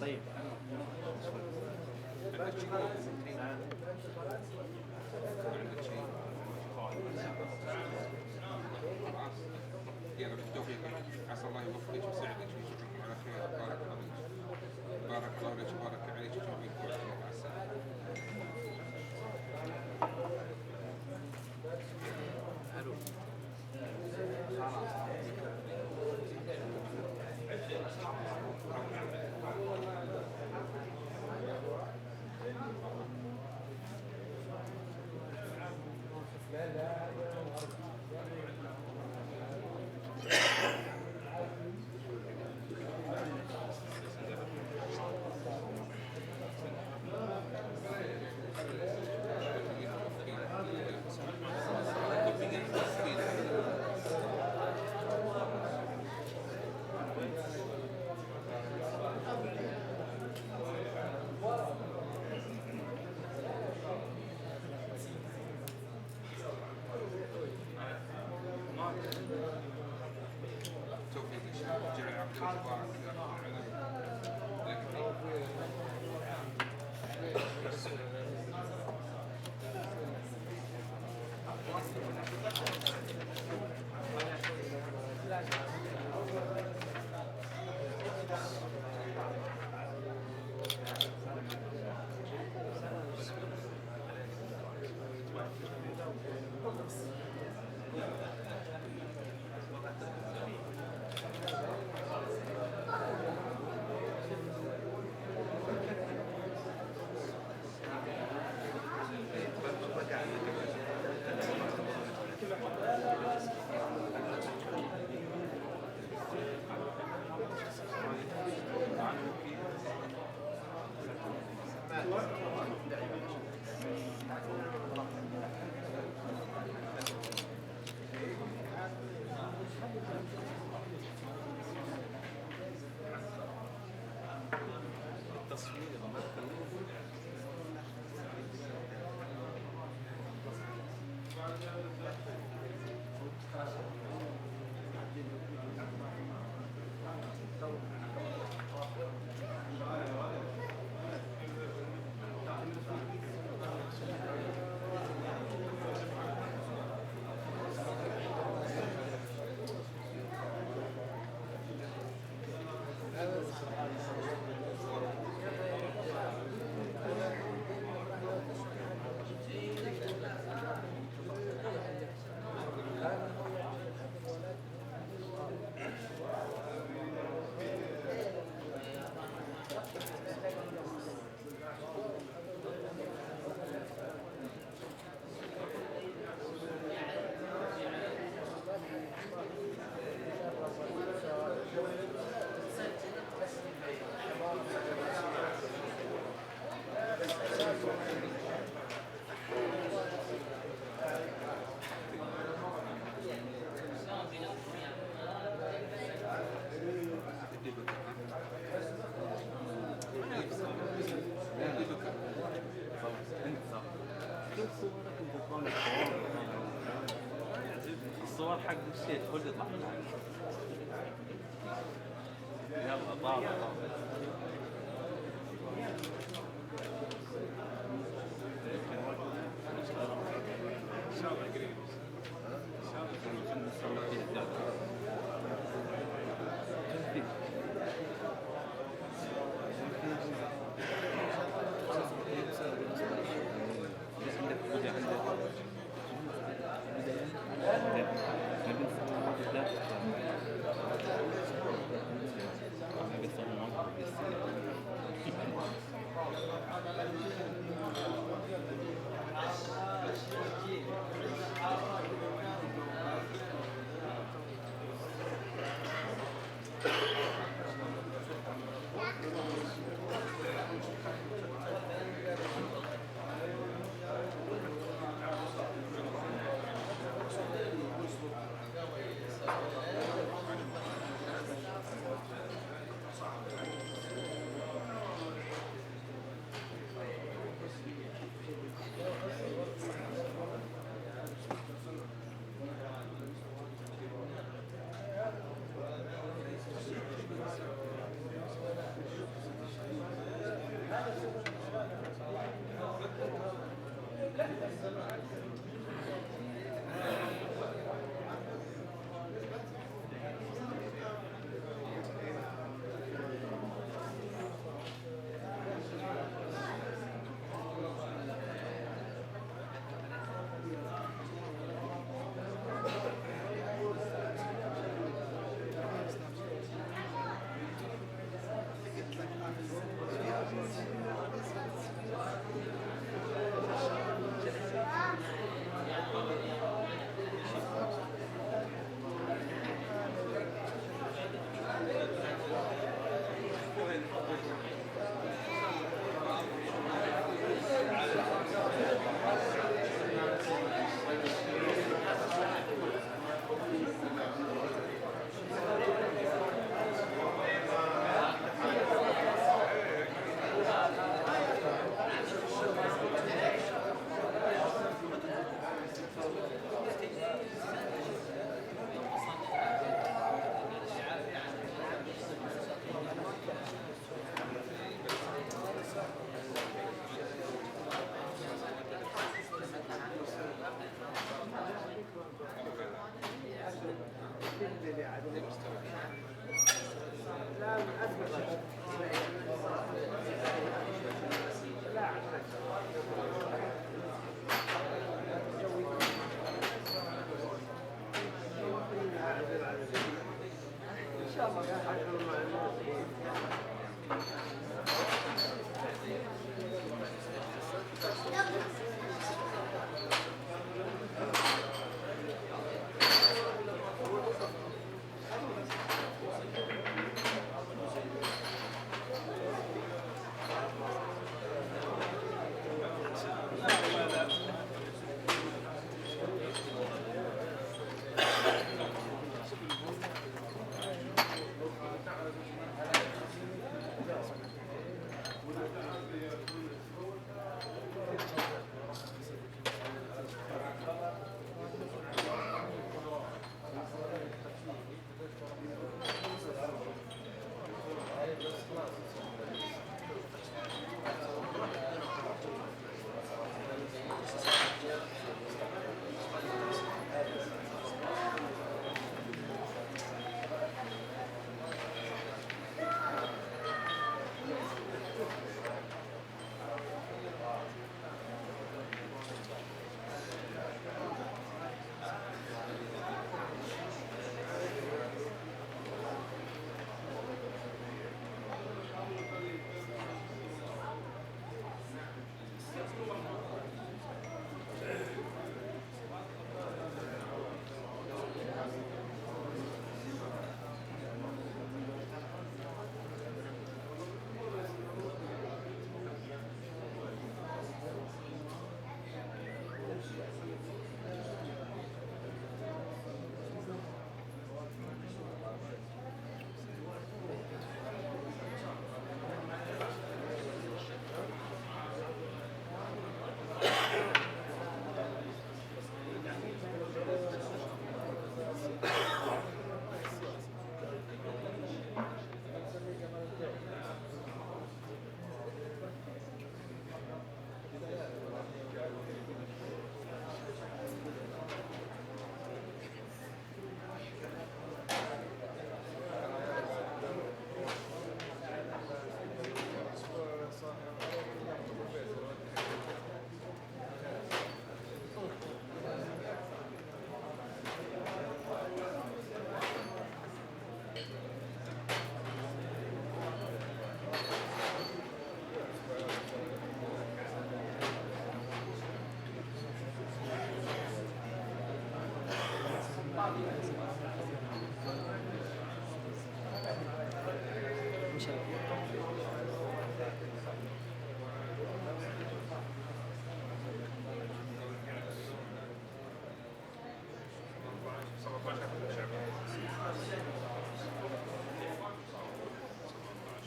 طيب. عندك شيء عندك شيء خلاص يلا بالتوفيق عسى الله يوفقك ويسعدك ويجعلكم على خير. بارك الله فيك، بارك الله لك وبارك عليك ويجعلك مع السلامة. حلو. توفيق ان شاء الله. جعل عقلك مبارك الصور حق الشيء كله يطلع يلا طالع ان شاء الله قريب ان شاء الله قريب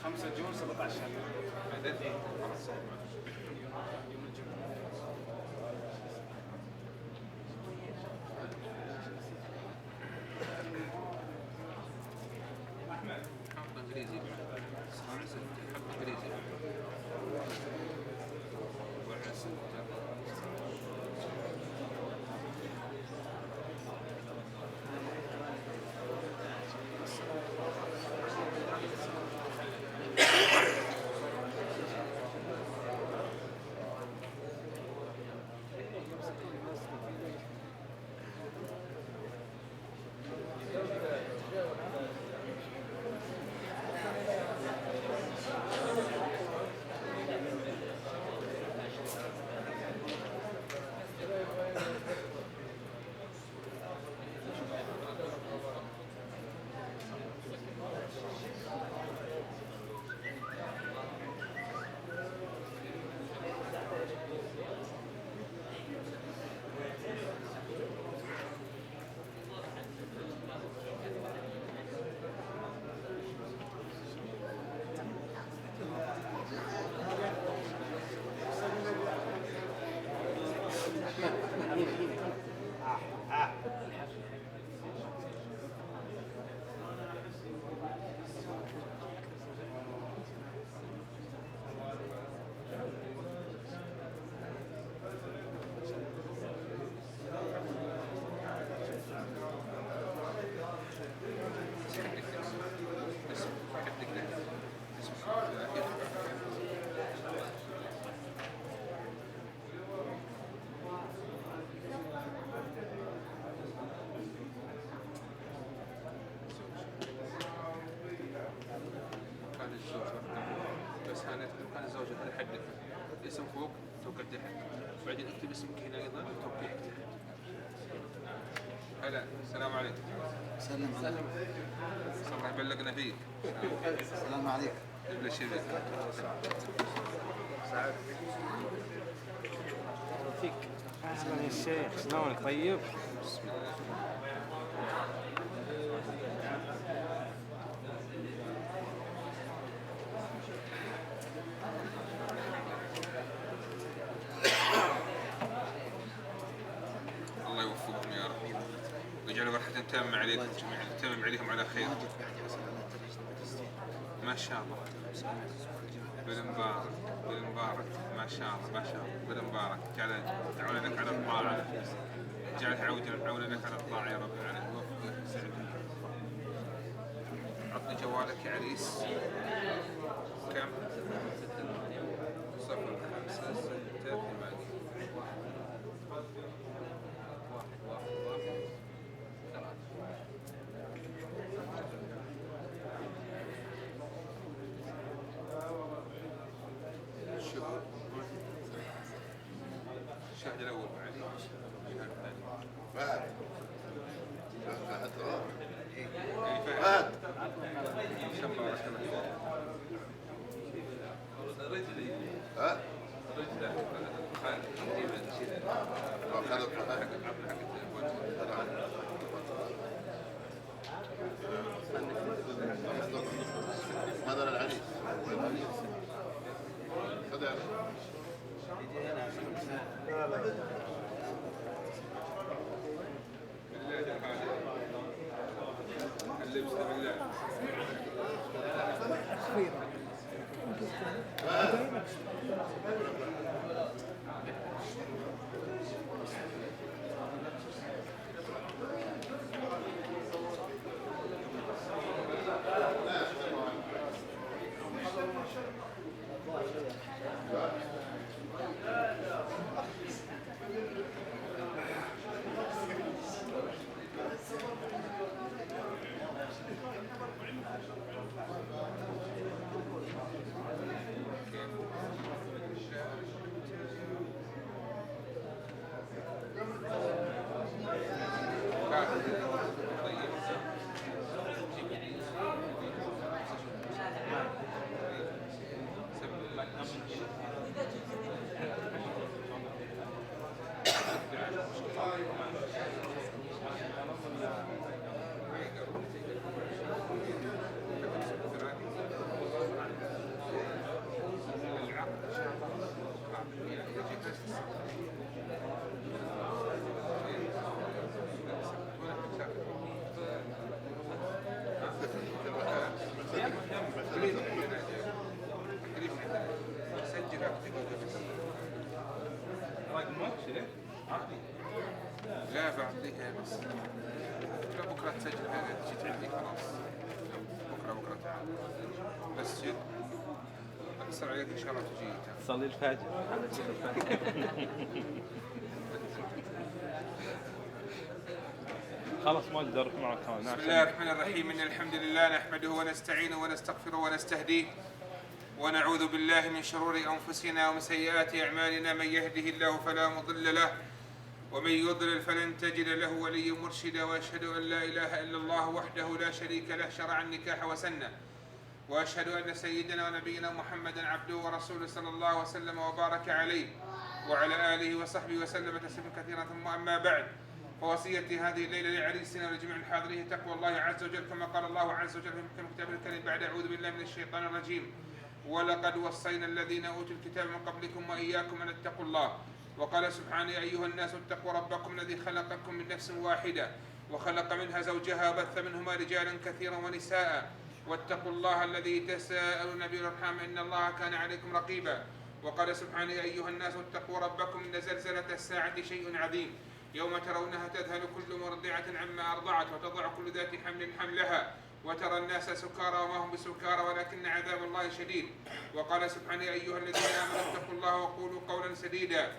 5 جون 17 شهر. عدد؟ خلاص. يوم الجمعة. حط انجليزي. حط انجليزي. واحد 6. كان الزوجة هذا حدك الاسم فوق توقع تحت وبعدين اكتب اسمك هنا ايضا وتوقع تحت. هلا السلام عليكم. سلام عليكم. الله يبلغنا فيك. السلام عليكم. قبل الشيء فيك. أهلا يا شيخ، شلونك طيب؟ بسم الله. الله يوفقهم يا رب ويجعل فرحة تامة عليكم جميعا، تمم عليهم على خير. ما شاء الله بالمبارك بالمبارك ما شاء الله ما شاء الله بالمبارك. جعل عونك على الطاعة، جعل عونك على الطاعة يا رب العالمين. وفقك وسعدك. عطني جوالك يا عريس. كم؟ 05668. الشاهد الأول معي. فهد. فهد. فهد. شمبارك الله. ها؟ خالد خالد فهد. هذا العريس. هذا اللبس بالله. بكرة تسجل هذا جيت عندي خلاص. بكرة تعال. بس جد أتصل عليك إن شاء الله تجي. صلي الفجر. خلاص ما اقدر اروح معك كمان. بسم الله الرحمن الرحيم. إن الحمد لله نحمده ونستعينه ونستغفره ونستهديه ونعوذ بالله من شرور أنفسنا ومن سيئات أعمالنا. من يهده الله فلا مضل له ومن يضلل فلن تجد له وليا مرشدا. وأشهد أن لا إله إلا الله وحده لا شريك له شرع النكاح وسنه. وأشهد أن سيدنا ونبينا محمدا عبده ورسوله صلى الله وسلم وبارك عليه وعلى آله وصحبه وسلم تسليما كثيرا. ثم أما بعد، فوصيتي هذه الليلة لعريسنا ولجميع الحاضرين تقوى الله عز وجل كما قال الله عز وجل في محكم كتابه الكريم بعد أعوذ بالله من الشيطان الرجيم: ولقد وصينا الذين أوتوا الكتاب من قبلكم وإياكم أن اتقوا الله. وقال سبحانه: يا أيها الناس اتقوا ربكم الذي خلقكم من نفس واحدة وخلق منها زوجها وبث منهما رجالا كثيرا ونساء واتقوا الله الذي تساءلون به والأرحام إن الله كان عليكم رقيبا. وقال سبحانه: يا أيها الناس اتقوا ربكم إن زلزلة الساعة شيء عظيم يوم ترونها تذهل كل مرضعة عما أرضعت وتضع كل ذات حمل حملها وترى الناس سكارى وما هم بسكارى ولكن عذاب الله شديد. وقال سبحانه: يا أيها الذين آمنوا اتقوا الله وقولوا قولا سديدا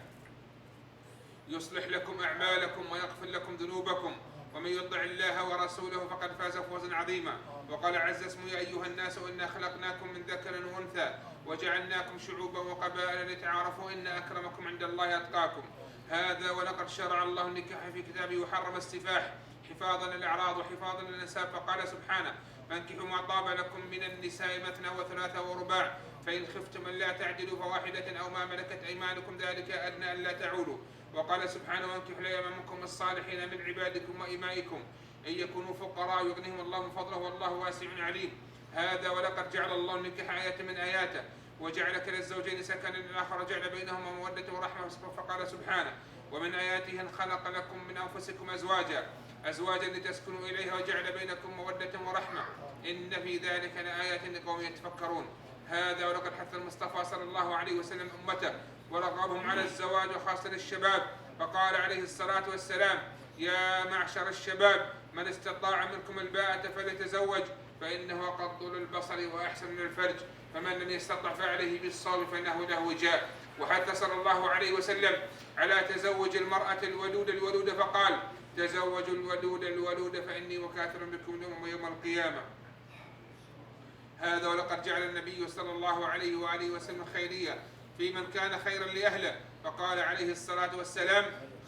يصلح لكم أعمالكم ويغفر لكم ذنوبكم ومن يطع الله ورسوله فقد فاز فوزا عظيما. وقال عز اسمه: يا أيها الناس إنا خلقناكم من ذكر وأنثى وجعلناكم شعوبا وقبائل لتعارفوا إن أكرمكم عند الله أتقاكم. هذا ولقد شرع الله النكاح في كتابه وحرم السفاح حفاظا للأعراض وحفاظا للنساب. فقال سبحانه: فانكحوا ما طاب لكم من النساء مثنى وثلاث ورباع فإن خفتم ألا تعدلوا فواحدة أو ما ملكت أيمانكم ذلك أدنى ألا تعولوا. وقال سبحانه: وانكحوا الأيام منكم الصالحين من عبادكم وإمائكم إن يكونوا فقراء يغنيهم الله من فضله والله واسع عليم. هذا ولقد جعل الله النكاح آية من آياته وجعل كلا الزوجين سكنا للآخر وجعل بينهما مودة ورحمة. فقال سبحانه: ومن آياته أن خلق لكم من أنفسكم أزواجا لتسكنوا إليها وجعل بينكم مودة ورحمة إن في ذلك لآيات لقوم يتفكرون. هذا ولقد حث المصطفى صلى الله عليه وسلم أمته ورغبهم على الزواج وخاصة الشباب. فقال عليه الصلاة والسلام: يا معشر الشباب من استطاع منكم الباءة فليتزوج فإنه أغض للبصر وأحسن للفرج فمن لم يستطع فعليه بالصوم فإنه له وجاء. وحث صلى الله عليه وسلم على تزوج المرأة الولود فقال: تزوجوا الولود فإني مكاثر بكم الأمم يوم القيامة. هذا ولقد جعل النبي صلى الله عليه وآله وسلم خيرية في من كان خيرا لأهله. فقال عليه الصلاة والسلام: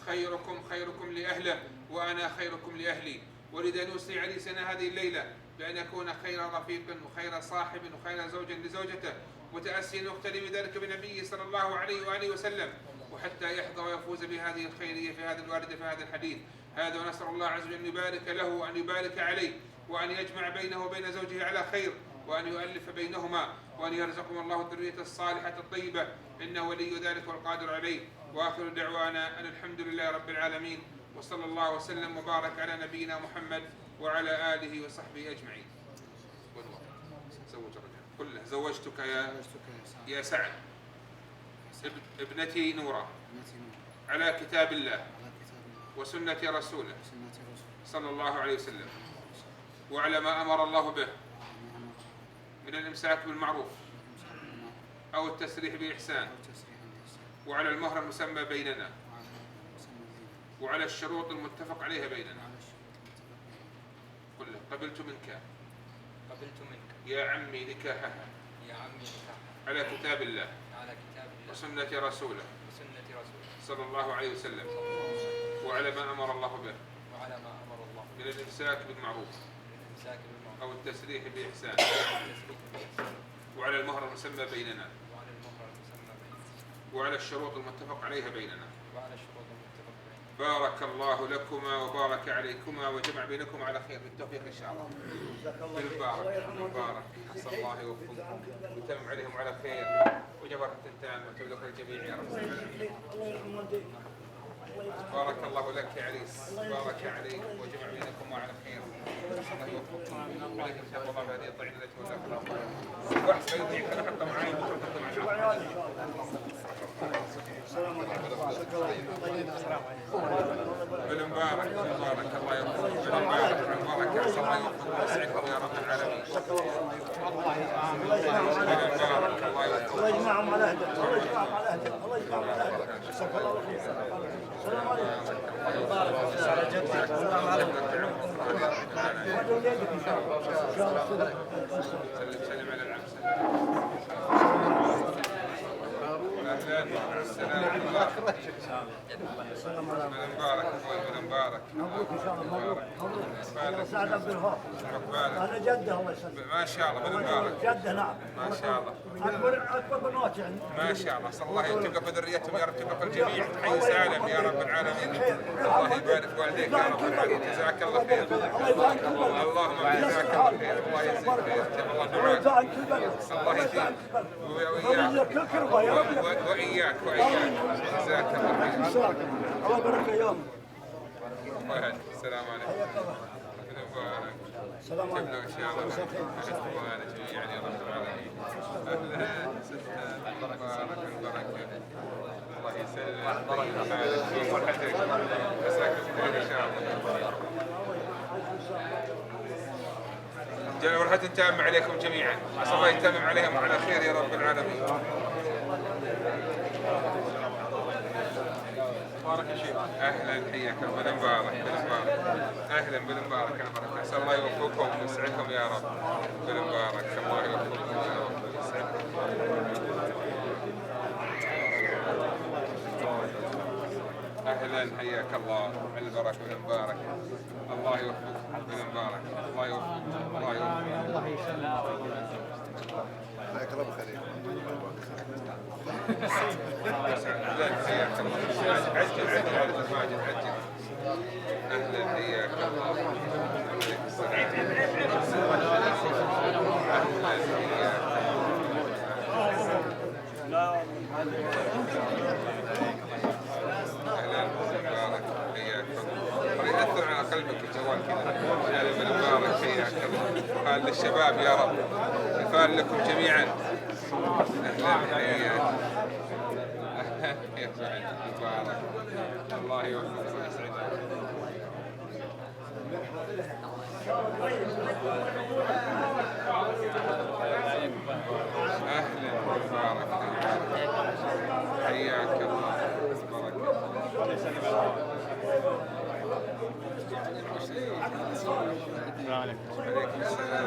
خيركم لأهله وأنا خيركم لأهلي. ولذا نوصي عريسنا هذه الليلة بأن يكون خير رفيق وخير صاحب وخير زوج لزوجته متأسيا واقتدي بذلك بنبيه صلى الله عليه وآله وسلم وحتى يحظى ويفوز بهذه الخيرية في هذا الواردة في هذا الحديث. هذا ونسأل الله عز وجل أن يبارك له وأن يبارك عليه وأن يجمع بينه وبين زوجه على خير وأن يؤلف بينهما وأن يرزقهم الله الذرية الصالحة الطيبة إنه ولي ذلك والقادر عليه. وآخر دعوانا أن الحمد لله رب العالمين وصلى الله وسلم وبارك على نبينا محمد وعلى آله وصحبه أجمعين. زوج الرجال كله. زوجتك يا سعد ابنتي نورة على كتاب الله وسنة رسوله صلى الله عليه وسلم وعلى ما أمر الله به من الإمساك بالمعروف أو التسريح بإحسان وعلى المهر المسمى بيننا وعلى الشروط المتفق عليها بيننا. قل قبلت منك يا عمي نكاحها على كتاب الله وسنة رسوله صلى الله عليه وسلم وعلى ما أمر الله به من الإمساك بالمعروف أو التسريح بإحسان وعلى المهر المسمى بيننا وعلى الشروط المتفق عليها بيننا. بارك الله لكما وبارك عليكما وجمع بينكما على خير بالتوفيق إن شاء الله. بالبارك حسن الله يوفقكم ويتمم عليهم على خير وجبرة التام وتولك الجميع يا رب العالمين. بارك الله لك يا عريس بارك عليك وجمع بينكما على خير. الله يوفقكم عليكم تقوى الله بهذه الطعين التي وزاكم الله خير. واحسن يضيعك حتى معايا بالمبارك بالمبارك الله يوفقك بالمبارك بالمبارك أحسن الله يوفقك ويسعدكم يا رب العالمين. بالمبارك الله يوفقك. الله يجمعهم على هدى، الله يجمعهم على هدى، الله يجمعهم على هدى. جزاك الله خير. السلام عليكم. على جدك. السلام عليكم. وعلى ولادك ان شاء الله. ان شاء الله. سلم على العم. اهلا السلام عليكم. بالمبارك اخوي بالمبارك. مبروك ان شاء الله. مبروك مبروك. يا سعد عبد الوهاب. انا جده الله يسلمك. ما شاء الله بالمبارك. جده نعم. ما شاء الله. اكبر بنات يعني. ما شاء الله صلى الله يرتقى بذريتهم يا رب تبقى الجميع حي سالم يا رب العالمين. الله يبارك والديك يا رب العالمين. جزاك الله خير. اللهم جزاك الله خير. الله يجزيك خير. الله دعاك. الله يجزيك وإياك وإياك جزاك الله خير. الله يبارك ايام. السلام عليكم. السلام عليكم. ان شاء الله اخوانا جميعا يا رب العالمين. اهلا ستة مبارك البركه. الله يسلمك حالك وصحتك. مساك الخير ان شاء الله. فرحة تامة عليكم جميعا. عسى الله يتمم عليهم على خير يا رب العالمين. بارك يا شيخ. اهلا حياك بالمبارك بالمبارك. اهلا بالمبارك البركه. اسال الله يوفقكم ويسعدكم يا رب. بالمبارك الله يوفقكم يا رب ويسعدكم. اهلا حياك الله بالبركه بالمبارك. الله يوفقكم بالمبارك. الله يوفقكم الله يوفقكم. الله يسلمك. الله يكرمك خليل. اهلا حياك الله. عجل عجل عجل ماجد عجل. اهلا حياك الله. اهلا مبارك حياك الله. يأثر على قلبك الجوال كذا. يعني بالمبارك حياك الله. قال للشباب يا رب. الفال لكم جميعا. اهلا حياك. يا سعد مبارك. الله يوفقك ويسعدك. اهلا مبارك حياك الله. بارك الله. عليكم السلام.